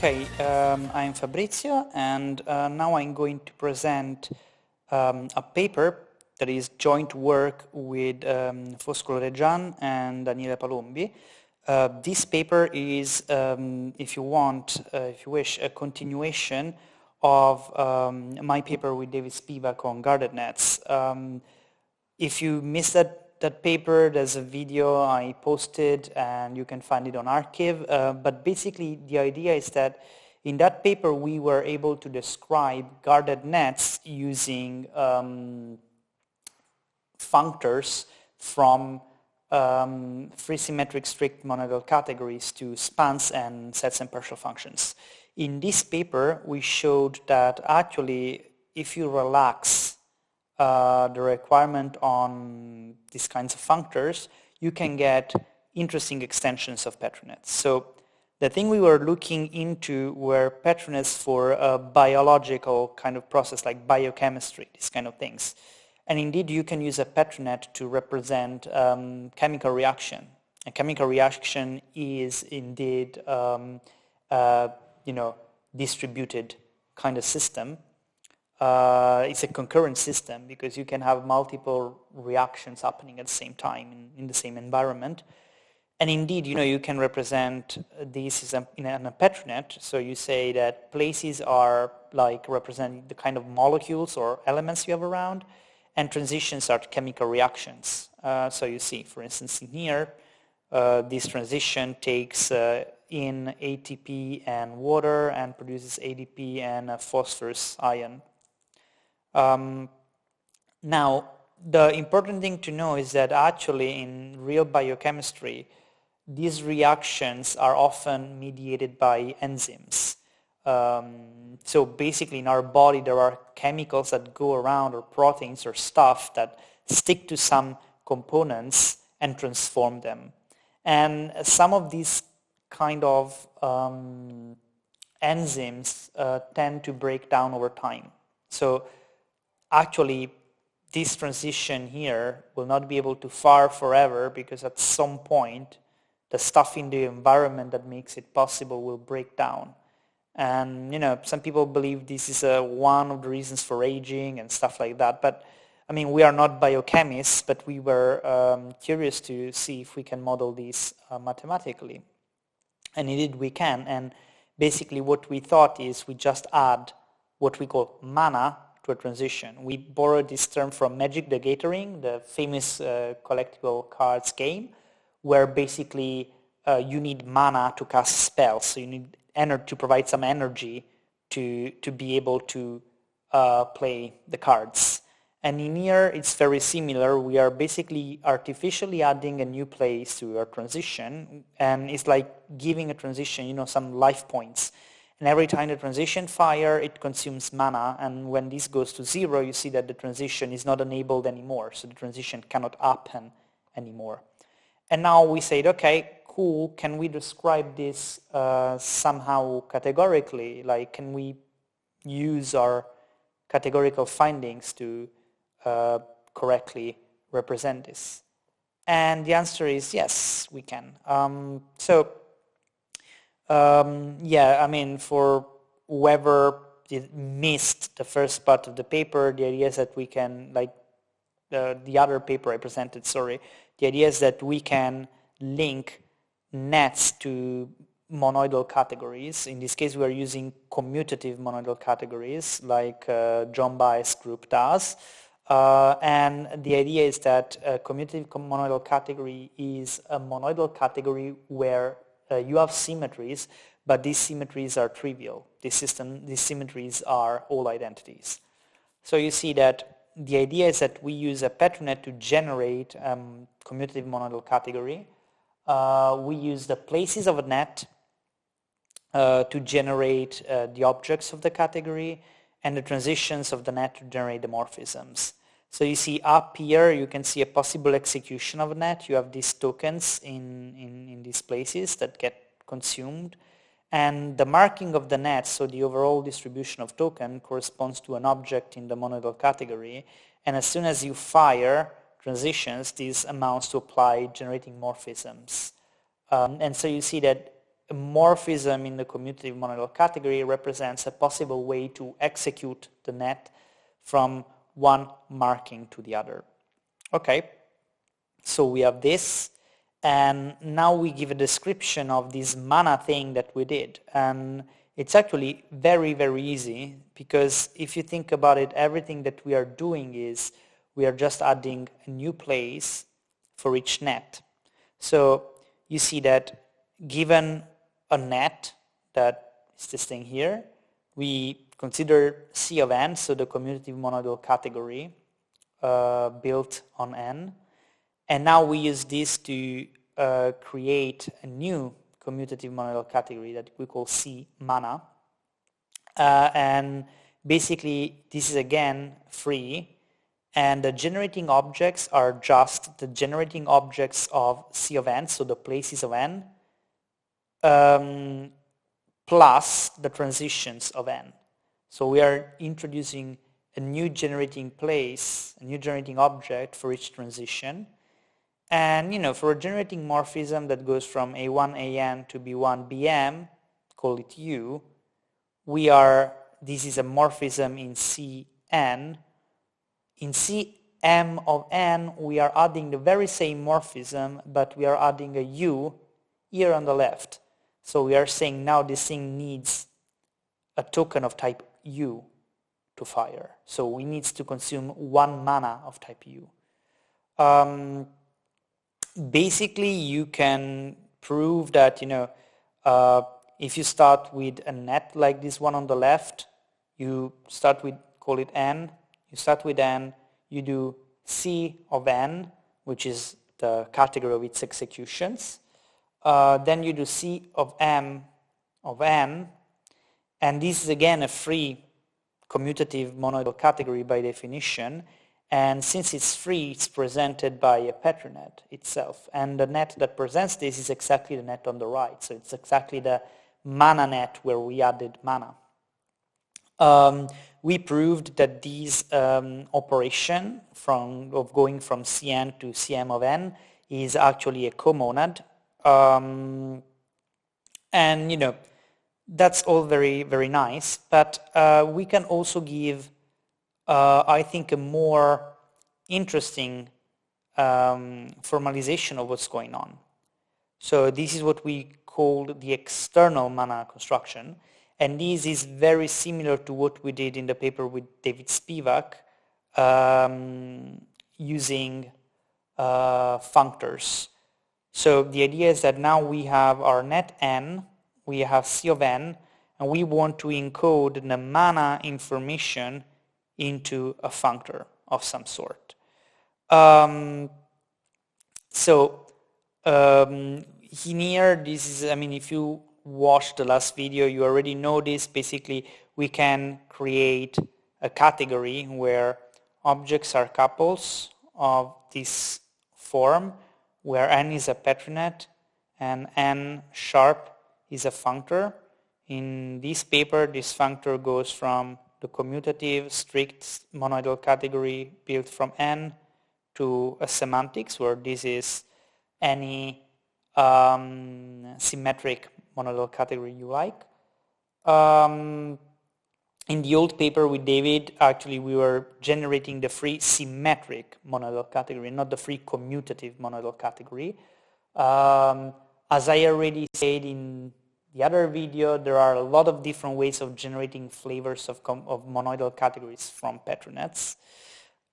Okay, I'm Fabrizio, and now I'm going to present a paper that is joint work with Foscolo Reggian and Daniele Palombi. This paper is, if you want, if you wish, a continuation of my paper with David Spivak on guarded nets. If you missed that paper, there's a video I posted and you can find it on Archive. But basically the idea is that in that paper we were able to describe guarded nets using functors from free symmetric strict monoidal categories to spans and sets and partial functions. In this paper we showed that actually if you relax the requirement on these kinds of functors, you can get interesting extensions of petronets. So the thing we were looking into were petronets for a biological kind of process like biochemistry, these kind of things. And indeed you can use a petronet to represent chemical reaction. A chemical reaction is indeed distributed kind of system. It's a concurrent system because you can have multiple reactions happening at the same time in the same environment. And indeed, you can represent this in a petronet. So you say that places are like representing the kind of molecules or elements you have around, and transitions are chemical reactions. So you see, for instance, in here, this transition takes in ATP and water and produces ADP and a phosphorus ion. Now, the important thing to know is that actually in real biochemistry, these reactions are often mediated by enzymes. So basically in our body there are chemicals that go around, or proteins or stuff that stick to some components and transform them. And some of these kind of enzymes tend to break down over time. So actually, this transition here will not be able to fire forever because at some point the stuff in the environment that makes it possible will break down. And some people believe this is one of the reasons for aging and stuff like that. But I mean, we are not biochemists, but we were curious to see if we can model this mathematically. And indeed we can. And basically what we thought is we just add what we call mana to a transition. We borrowed this term from Magic the Gathering, the famous collectible cards game, where basically you need mana to cast spells. So you need to provide some energy to be able to play the cards. And in here it's very similar. We are basically artificially adding a new place to our transition, and it's like giving a transition, some life points. And every time the transition fire, it consumes mana, and when this goes to 0, you see that the transition is not enabled anymore, so the transition cannot happen anymore. And now we said, okay, cool, can we describe this somehow categorically? Like, can we use our categorical findings to correctly represent this? And the answer is yes, we can. Yeah, I mean, for whoever missed the first part of the paper, the idea is that we can, like the other paper I presented, sorry, the idea is that we can link nets to monoidal categories. In this case, we are using commutative monoidal categories, like John Baez group does. And the idea is that a commutative monoidal category is a monoidal category where you have symmetries, but these symmetries are trivial. These symmetries are all identities. So you see that the idea is that we use a petronet to generate commutative monoidal category. We use the places of a net to generate the objects of the category, and the transitions of the net to generate the morphisms. So you see up here, you can see a possible execution of a net. You have these tokens in these places that get consumed. And the marking of the net, so the overall distribution of token, corresponds to an object in the monoidal category. And as soon as you fire transitions, this amounts to apply generating morphisms. And so you see that a morphism in the commutative monoidal category represents a possible way to execute the net from one marking to the other. Okay, so we have this, and now we give a description of this mana thing that we did. And it's actually very, very easy, because if you think about it, everything that we are doing is we are just adding a new place for each net. So you see that given a net, that is this thing here, we consider C of n, so the commutative monoidal category built on n. And now we use this to create a new commutative monoidal category that we call C mana. And basically this is again free, and the generating objects are just the generating objects of C of n, so the places of n, plus the transitions of n. So we are introducing a new generating place, a new generating object for each transition. And for a generating morphism that goes from A1 AN to B1 BM, call it U, this is a morphism in Cn. In Cm of n, we are adding the very same morphism, but we are adding a U here on the left. So we are saying now this thing needs a token of type U to fire. So we need to consume one mana of type U. Basically, you can prove that, if you start with a net like this one on the left, you start with, call it n, you start with n, you do C of n, which is the category of its executions, then you do C of m of n, and this is again a free commutative monoidal category by definition, and since it's free, it's presented by a Petri net itself, and the net that presents this is exactly the net on the right, so it's exactly the mana net where we added mana. We proved that this operation of going from Cn to Cm of n is actually a comonad, and that's all very, very nice, but we can also give, I think, a more interesting formalization of what's going on. So this is what we call the external mana construction, and this is very similar to what we did in the paper with David Spivak, using functors. So the idea is that now we have our net n, we have C of n, and we want to encode the mana information into a functor of some sort. In here, this is, if you watched the last video, you already know this. Basically, we can create a category where objects are couples of this form, where n is a Petri net and n sharp is a functor. In this paper, this functor goes from the commutative strict monoidal category built from n to a semantics, where this is any symmetric monoidal category you like. In the old paper with David, actually we were generating the free symmetric monoidal category, not the free commutative monoidal category. As I already said in the other video, there are a lot of different ways of generating flavors of monoidal categories from Petri nets.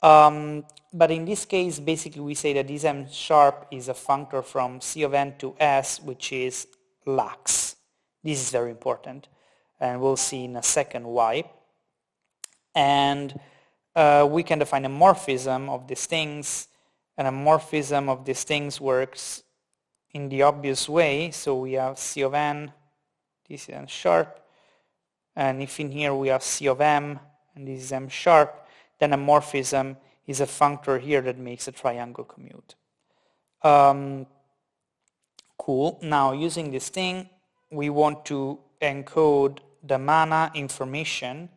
But in this case, basically we say that this m sharp is a functor from C of n to S, which is lax. This is very important, and we'll see in a second why. And we can define a morphism of these things, and a morphism of these things works in the obvious way. So we have C of n, this is n sharp, and if in here we have C of m, and this is m sharp, then a morphism is a functor here that makes a triangle commute. Cool. Now, using this thing, we want to encode the mana information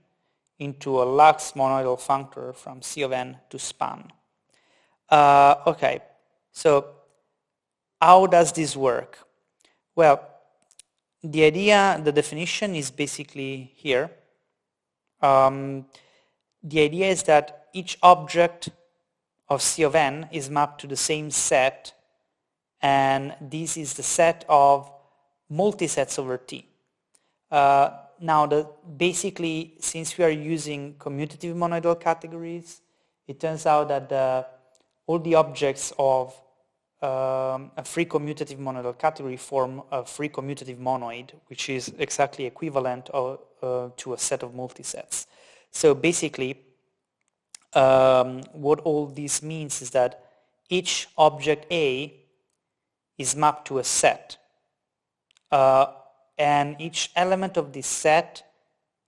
into a lax monoidal functor from C of n to span. Okay, so how does this work? Well, the idea, the definition is basically here. The idea is that each object of C of n is mapped to the same set, and this is the set of multisets over T. Now, basically, since we are using commutative monoidal categories, it turns out that all the objects of a free commutative monoidal category form a free commutative monoid, which is exactly equivalent to a set of multisets. So basically, what all this means is that each object A is mapped to a set. And each element of this set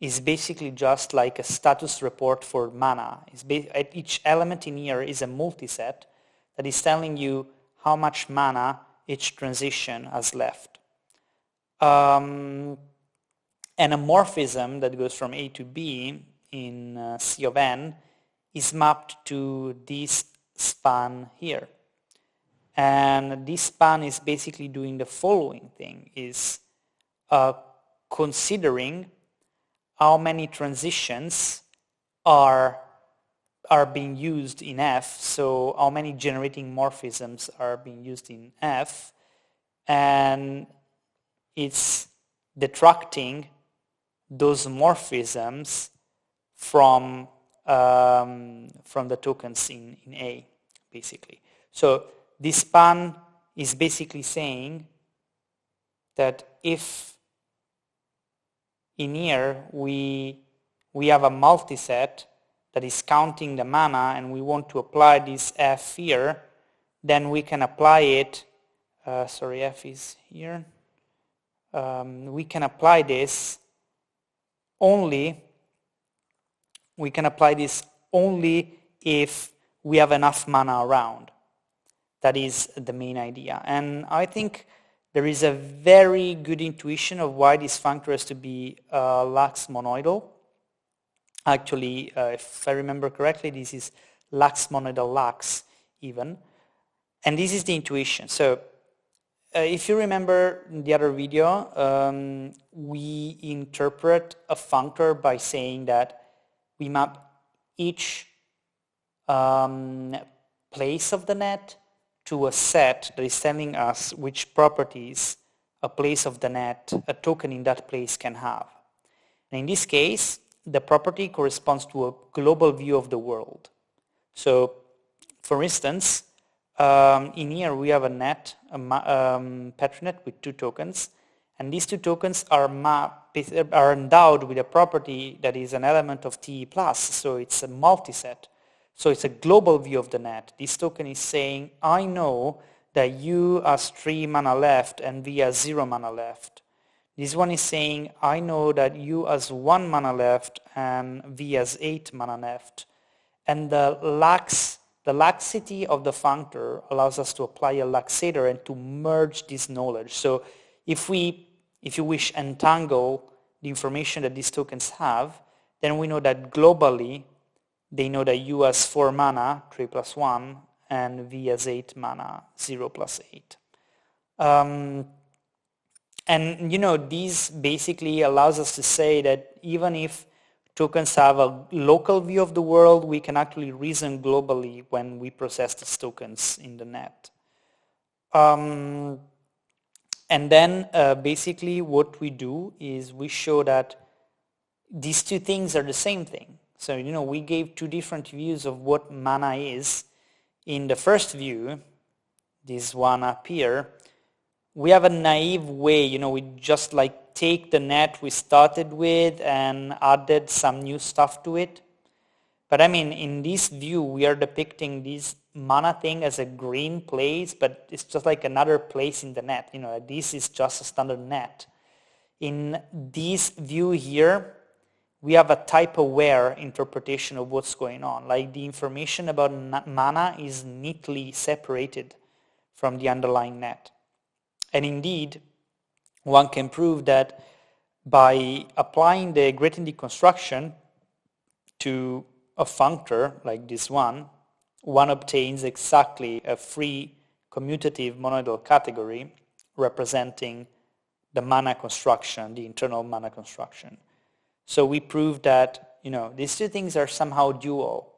is basically just like a status report for mana. Each element in here is a multiset that is telling you how much mana each transition has left. And a morphism that goes from A to B in C of n is mapped to this span here. And this span is basically doing the following thing, is considering how many transitions are being used in F, so how many generating morphisms are being used in F, and it's detracting those morphisms from the tokens in A, basically. So this span is basically saying that if in here we have a multiset that is counting the mana and we want to apply this F here, then we can apply it, sorry, F is here. We can apply this only if we have enough mana around. That is the main idea. And I think there is a very good intuition of why this functor has to be lax monoidal. Actually, if I remember correctly, this is lax monoidal lax even. And this is the intuition. So if you remember the other video, we interpret a functor by saying that we map each place of the net to a set that is telling us which properties a place of the net, a token in that place can have. And in this case, the property corresponds to a global view of the world. So, for instance, in here we have a net, Petronet with two tokens, and these two tokens are endowed with a property that is an element of TE+, so it's a multiset. So it's a global view of the net. This token is saying, I know that U has 3 mana left and V has 0 mana left. This one is saying, I know that U has 1 mana left and V has 8 mana left. And the laxity of the functor allows us to apply a laxator and to merge this knowledge. So if you wish, entangle the information that these tokens have, then we know that globally they know that U has 4 mana, 3 plus 1, and V has 8 mana, 0 plus 8. And this basically allows us to say that even if tokens have a local view of the world, we can actually reason globally when we process these tokens in the net. And then basically what we do is we show that these two things are the same thing. So, we gave two different views of what mana is. In the first view, this one up here, we have a naive way, we just like take the net we started with and added some new stuff to it. But I mean, in this view, we are depicting this mana thing as a green place, but it's just like another place in the net. This is just a standard net. In this view here, we have a type-aware interpretation of what's going on. Like the information about mana is neatly separated from the underlying net. And indeed, one can prove that by applying the gradient deconstruction to a functor like this one obtains exactly a free commutative monoidal category representing the mana construction, the internal mana construction. So we proved that, these two things are somehow dual.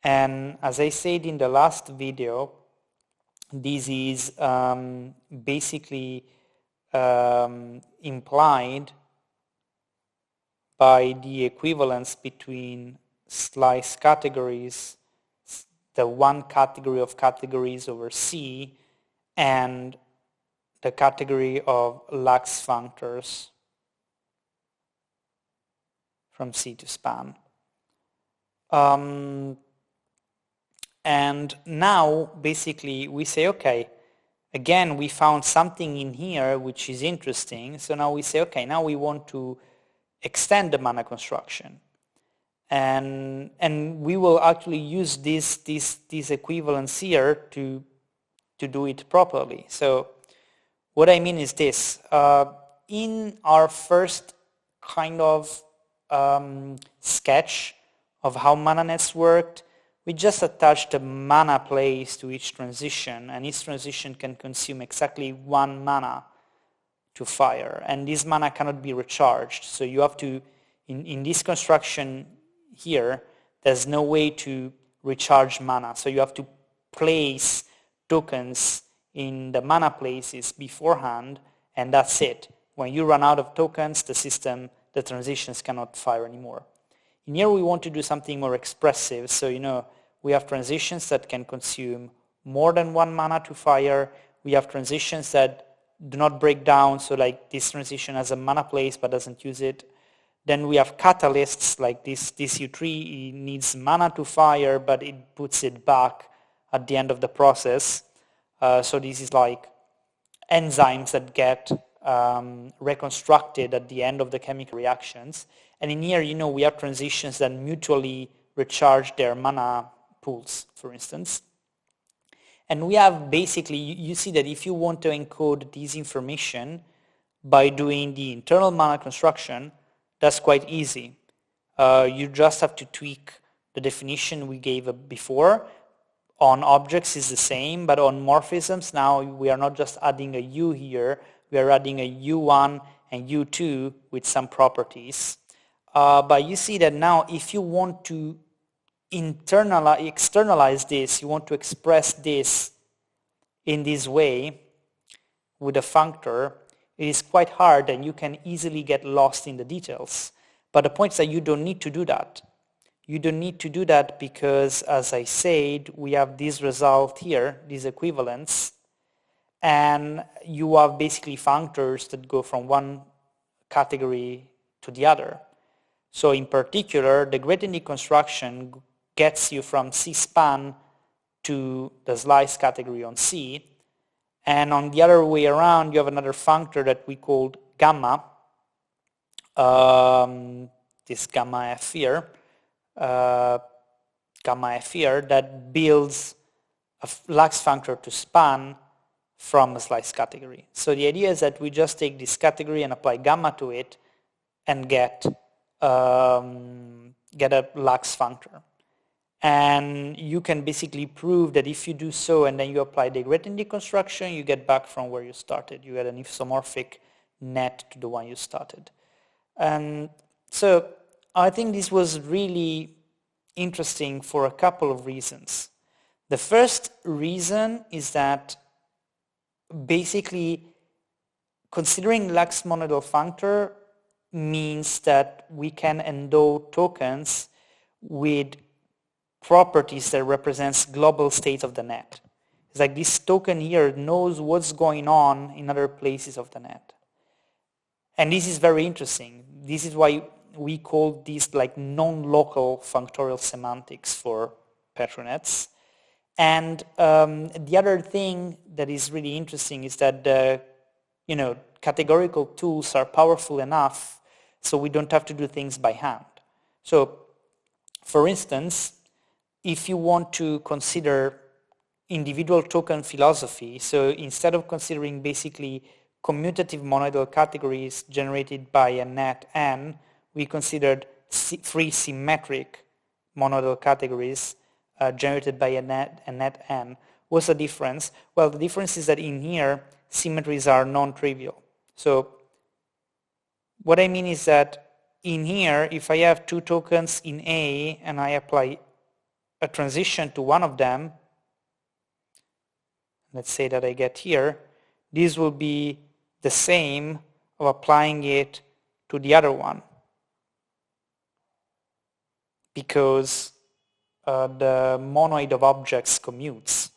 And as I said in the last video, this is basically implied by the equivalence between slice categories, the one category of categories over C, and the category of lax functors from C to span. And now basically we say, okay, again we found something in here which is interesting, so now we say, okay, now we want to extend the mana construction, and we will actually use this equivalence here to do it properly. So what I mean is this: in our first kind of sketch of how mana nets worked, we just attached a mana place to each transition, and each transition can consume exactly 1 mana to fire, and this mana cannot be recharged. So you have to, in this construction here, there's no way to recharge mana. So you have to place tokens in the mana places beforehand, and that's it. When you run out of tokens, the transitions cannot fire anymore. In here we want to do something more expressive, so we have transitions that can consume more than 1 mana to fire. We have transitions that do not break down, so like this transition has a mana place but doesn't use it. Then we have catalysts, like this U3 needs mana to fire, but it puts it back at the end of the process. So this is like enzymes that get reconstructed at the end of the chemical reactions. And in here, we have transitions that mutually recharge their mana pools, for instance. And we have basically, you see that if you want to encode this information by doing the internal mana construction, that's quite easy. You just have to tweak the definition we gave before. On objects is the same, but on morphisms now we are not just adding a U here, we are adding a U1 and U2 with some properties. But you see that now if you want to externalize this, you want to express this in this way with a functor, it is quite hard and you can easily get lost in the details. But the point is that you don't need to do that. You don't need to do that because, as I said, we have this result here, this equivalence, and you have basically functors that go from one category to the other. So in particular, the gradient deconstruction gets you from C span to the slice category on C, and on the other way around you have another functor that we called gamma, this gamma F here, that builds a lax functor to span from a slice category. So the idea is that we just take this category and apply gamma to it and get a lax functor. And you can basically prove that if you do so and then you apply the gradient deconstruction, you get back from where you started. You get an isomorphic net to the one you started. And so I think this was really interesting for a couple of reasons. The first reason is that basically considering lax monadal functor means that we can endow tokens with properties that represents global state of the net. It's like this token here knows what's going on in other places of the net. And this is very interesting. This is why we call these like non-local functorial semantics for petronets. And the other thing that is really interesting is that the categorical tools are powerful enough so we don't have to do things by hand. So for instance, if you want to consider individual token philosophy, so instead of considering basically commutative monadal categories generated by a net n, we considered free symmetric monadal categories generated by a net n. What's the difference? Well, the difference is that in here, symmetries are non-trivial. So what I mean is that in here, if I have two tokens in A and I apply a transition to one of them, let's say that I get here, this will be the same of applying it to the other one, because the monoid of objects commutes.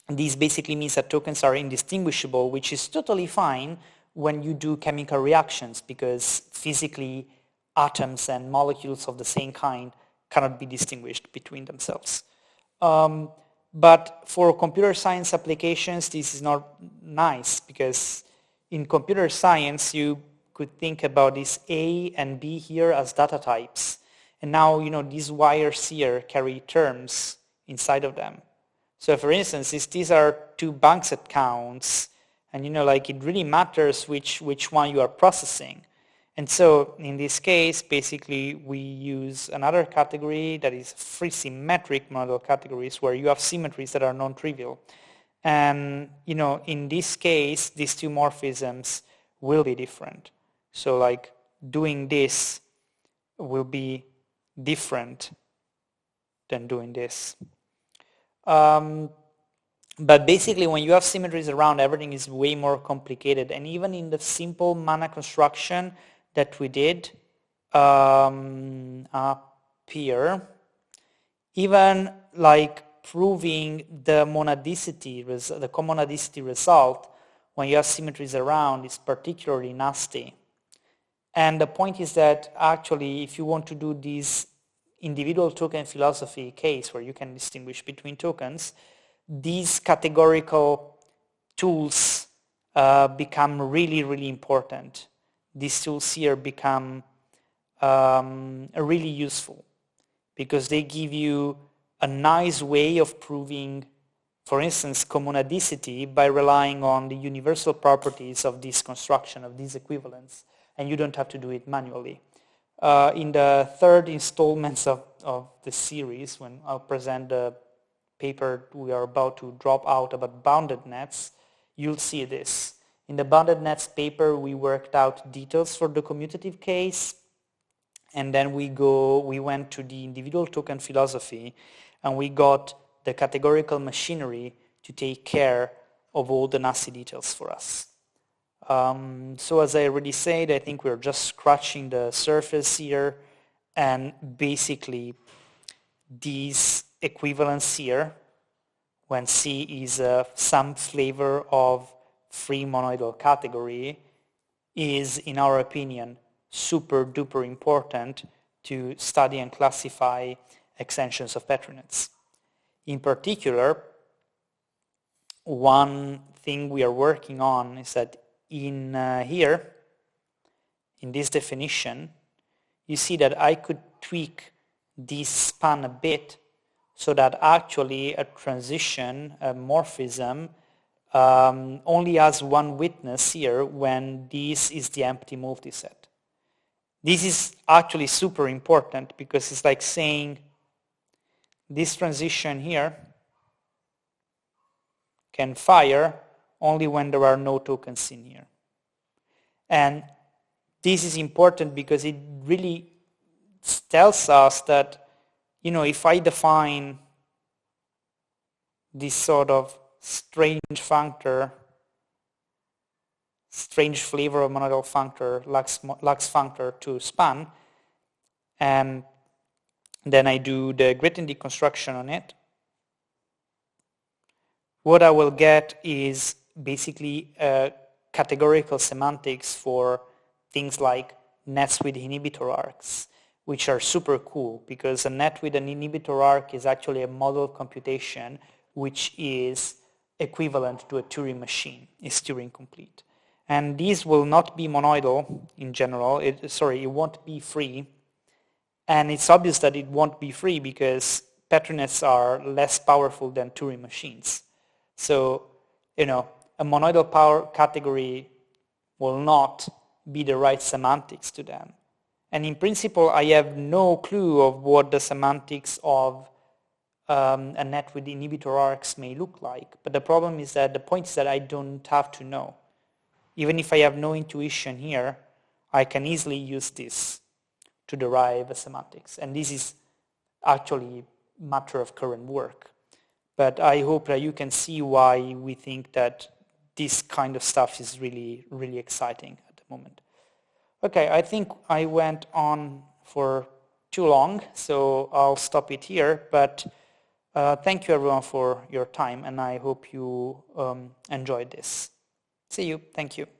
This basically means that tokens are indistinguishable, which is totally fine when you do chemical reactions, because physically atoms and molecules of the same kind cannot be distinguished between themselves. But for computer science applications, this is not nice, because in computer science you could think about this A and B here as data types. And now, these wires here carry terms inside of them. So for instance, if these are two bank accounts, and it really matters which one you are processing. And so in this case, basically we use another category that is free symmetric monoidal categories, where you have symmetries that are non-trivial. And in this case, these two morphisms will be different. So doing this will be different than doing this. But basically, when you have symmetries around, everything is way more complicated. And even in the simple mana construction that we did up here, even proving the monadicity, the comonadicity result, when you have symmetries around, is particularly nasty. And the point is that actually, if you want to do this individual token philosophy case where you can distinguish between tokens, these categorical tools become really, really important. These tools here become really useful, because they give you a nice way of proving, for instance, comonadicity by relying on the universal properties of this construction, of these equivalents, and you don't have to do it manually. In the third installments of the series, when I'll present the paper we are about to drop out about bounded nets, you'll see this. In the bounded nets paper, we worked out details for the commutative case, and then we went to the individual token philosophy, and we got the categorical machinery to take care of all the nasty details for us. So as I already said, I think we're just scratching the surface here, and basically these equivalents here, when C is some flavor of free monoidal category, is, in our opinion, super duper important to study and classify extensions of Petri nets. In particular, one thing we are working on is that in here, in this definition, you see that I could tweak this span a bit so that actually a transition, a morphism, only has one witness here when this is the empty multiset. This is actually super important, because it's like saying this transition here can fire only when there are no tokens in here. And this is important because it really tells us that, if I define this sort of strange functor, strange flavor of monoidal functor, Lux functor to span, and then I do the gradient deconstruction on it, what I will get is basically categorical semantics for things like nets with inhibitor arcs, which are super cool, because a net with an inhibitor arc is actually a model computation which is equivalent to a Turing machine, is Turing complete. And these will not be monoidal in general, it won't be free. And it's obvious that it won't be free because Petri nets are less powerful than Turing machines. So, a monoidal power category will not be the right semantics to them. And in principle, I have no clue of what the semantics of a net with inhibitor arcs may look like. But the problem is that the point is that I don't have to know. even if I have no intuition here, I can easily use this to derive a semantics. And this is actually a matter of current work. But I hope that you can see why we think that this kind of stuff is really, really exciting at the moment. Okay, I think I went on for too long, so I'll stop it here. But thank you everyone for your time, and I hope you enjoyed this. See you. Thank you.